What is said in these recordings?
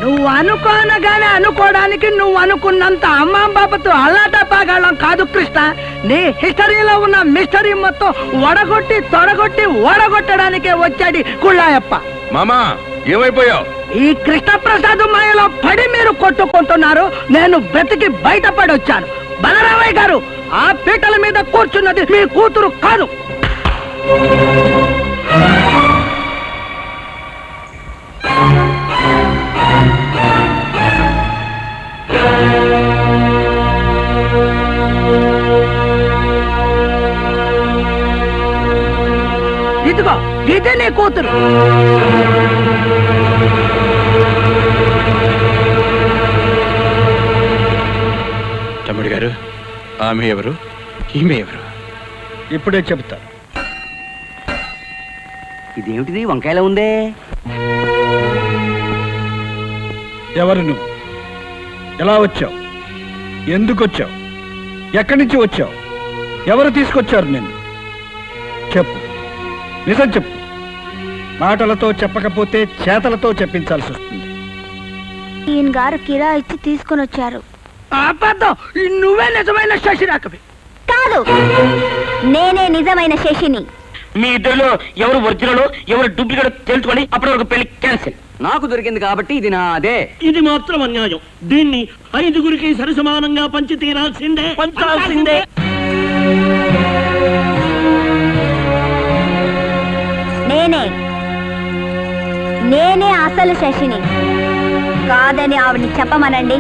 నువ్వు అనుకోనగానే అనుకోవడానికి నువ్వు అనుకున్నంత అమ్మా బాబతో అల్లాటపాగాళ్ళం కాదు కృష్ణ. నీ హిస్టరీలో ఉన్న మిస్టరీ మొత్తం వడగొట్టి తొడగొట్టి ఓడగొట్టడానికే వచ్చాడు కుళ్ళాయప్ప. మామా ఏమైపోయావు? ఈ కృష్ణప్రసాద్ మాయలో పడి మీరు కొట్టుకుంటున్నారు. నేను బ్రతికి బయటపడి వచ్చాను. బలరామయ్య గారు, ఆ పీటల మీద కూర్చున్నది మీ కూతురు కాదు. ఇదిగో ఇదే నీ కూతురు. తమ్ముడు గారు, ఆమె ఎవరు, ఈమె ఎవరు? ఇప్పుడే చెబుతా. ఇదేమిటిది వంకాయలా ఉందే? ఎవరు నువ్వు? ఎలా వచ్చావు? ఎందుకు వచ్చావు? ఎక్కడి నుంచి వచ్చావు? ఎవరు తీసుకొచ్చారు నిన్ను? చెప్పు, నిజం చెప్పు. మాటలతో చెప్పకపోతే చేతలతో చెప్పించాల్సి వస్తుంది. ఈయన గారు కిరా ఇచ్చి తీసుకుని వచ్చారు. అబద్ధం. నువ్వే నిజమైన శశిరాకవి. కాదు, నేనే నిజమైన శశిని. మీ ఇద్దరిలో ఎవరు ఒరిజినల్ ఎవరు డూప్లికేట్ తెలుసుకొని అప్పటి వరకు పెళ్లి క్యాన్సిల్. నాకు దొరికింది కాబట్టి ఇది నాదే. ఇది మాత్రం అన్యాయం. దీన్ని 5గురికి సరిసమానంగా పంచి తీరాల్సిందే. పంచాల్సిందే. నేనే అసలు శశిని. కాదని ఆవిడ్ని చెప్పమనండి.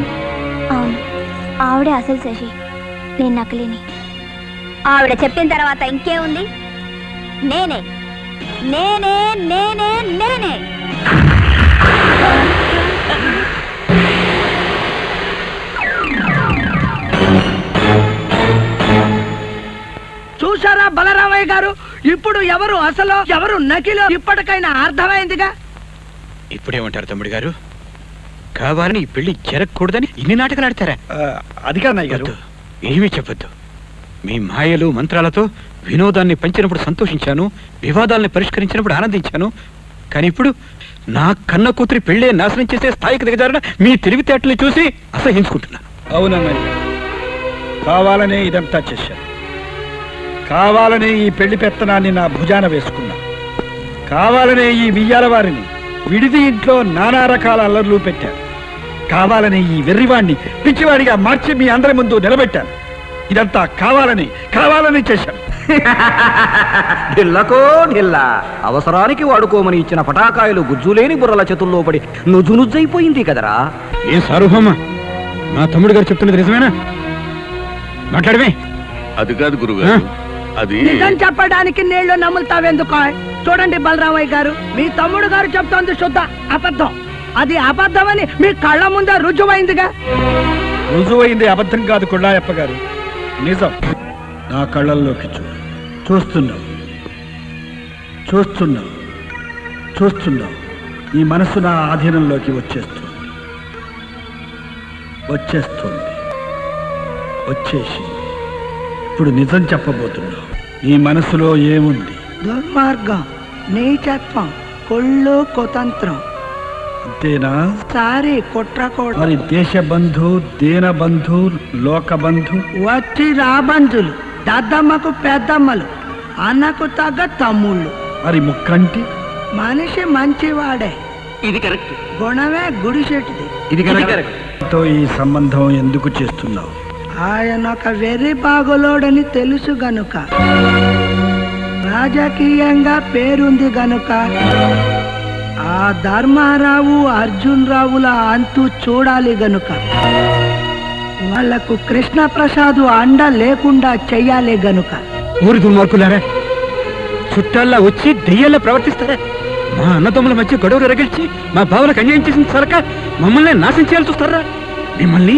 అవును, ఆవిడే అసలు శశి, నేను నకిలీని. ఆవిడ చెప్పిన తర్వాత ఇంకేముంది? నేనే నేనే నేనే నేనే. చూసారా బలరామయ్య గారు, ఇప్పుడు ఎవరు అసలు ఎవరు నకిలో ఇప్పటికైనా అర్థమైందిగా. ఇప్పుడేమంటారు తమ్ముడు గారు? కావాలని ఈ పెళ్లి జరగకూడదని ఇన్ని నాటకాలు ఆడతారా? అది కాదన్నయ్య గారు. ఏమీ చెప్పొద్దు. మీ మాయలు మంత్రాలతో వినోదాన్ని పెంచినప్పుడు సంతోషించాను, వివాదాలని పరిష్కరించినప్పుడు ఆనందించాను. కానీ ఇప్పుడు నా కన్న కూతురి పెళ్లే నాశనం చేసే స్థాయికి దిగజారిన మీ తెలివితేటలు చూసి అసహించుకుంటున్నాను. అవునన్నయ్య, కావాలనే ఇదంతా చేశాను. కావాలనే ఈ పెళ్లి పెత్తనాన్ని నా భుజాన వేసుకున్నా. కావాలనే ఈ వియ్యాల వారిని విడిది ఇంట్లో నానా రకాల అల్లర్లు పెట్టాను. కావాలనే ఈ వెర్రివాణ్ణి పిచ్చివాడిగా మార్చి మీ అందరి ముందు నిలబెట్టాను. ఇదంతా కావాలని చేశాను. ఢిల్లకో ఢిల్లా. అవసరానికి వాడుకోమని ఇచ్చిన పటాకాయలు గుజ్జులేని బుర్రల చేతుల్లో పడి నుజ్జునుజ్జైపోయింది కదరా. ఏం సార్వభౌమ, మా తమ్ముడు గారు చెప్తున్నది నిజమేనా? మాట్లాడమే. అది కాదు గురుగారు, అది నిజం చెప్పడానికి నీళ్లు నమ్ముతావెందుకో? చూడండి బలరామయ్య గారు, మీ తమ్ముడు గారు చెప్తోంది శుద్ధ అబద్ధం. అది అబద్ధమని మీ కళ్ళ ముందే రుజువైందిగా. రుజువైంది అబద్ధం కాదు కుళ్ళాయప్ప గారు, నిజం. నా కళ్ళల్లోకి చూస్తున్నావు. ఈ మనసు నా ఆధీనంలోకి వచ్చేసింది. ఇప్పుడు నిజం చెప్పబోతున్నావు. నీ మనసులో ఏముంది? దుర్మార్గం, నీచత్వం, కొళ్ళు కుతంత్రం. అంతేనా? సారీ కుట్రకోడు. మరి దేశబంధు, దీనబంధు, లోకబంధు, వచ్చి రాబంధులు, దద్దమ్మకు పెద్దమ్మలు, అన్నకు తగ్గ తమ్ముళ్ళు. మరి ముక్కంటి? మనిషి మంచివాడే, ఇది కరెక్ట్. గుణమే గుడిసెటిది. ఇది కరెక్ట్. ఈ సంబంధం ఎందుకు చేస్తున్నావు? ఆయన ఒక వెర్రి బాగులోడని తెలుసు గనుక, రాజకీయంగా పేరుంది గనుక, ఆ ధర్మారావు అర్జున్ రావుల అంతు చూడాలి గనుక, వాళ్లకు కృష్ణప్రసాద్ అండ లేకుండా చెయ్యాలి గనుక. ఊరి దుర్మార్కులారా, చుట్టాల్లా వచ్చి దెయ్యాల్లో ప్రవర్తిస్తారా? మా అన్నదమ్ముల మధ్య గొడవలు రగిల్చి మా బావులకు అన్యాయం చేసిన సరక మమ్మల్ని నాశనం చేయాల్సి వస్తారా? మిమ్మల్ని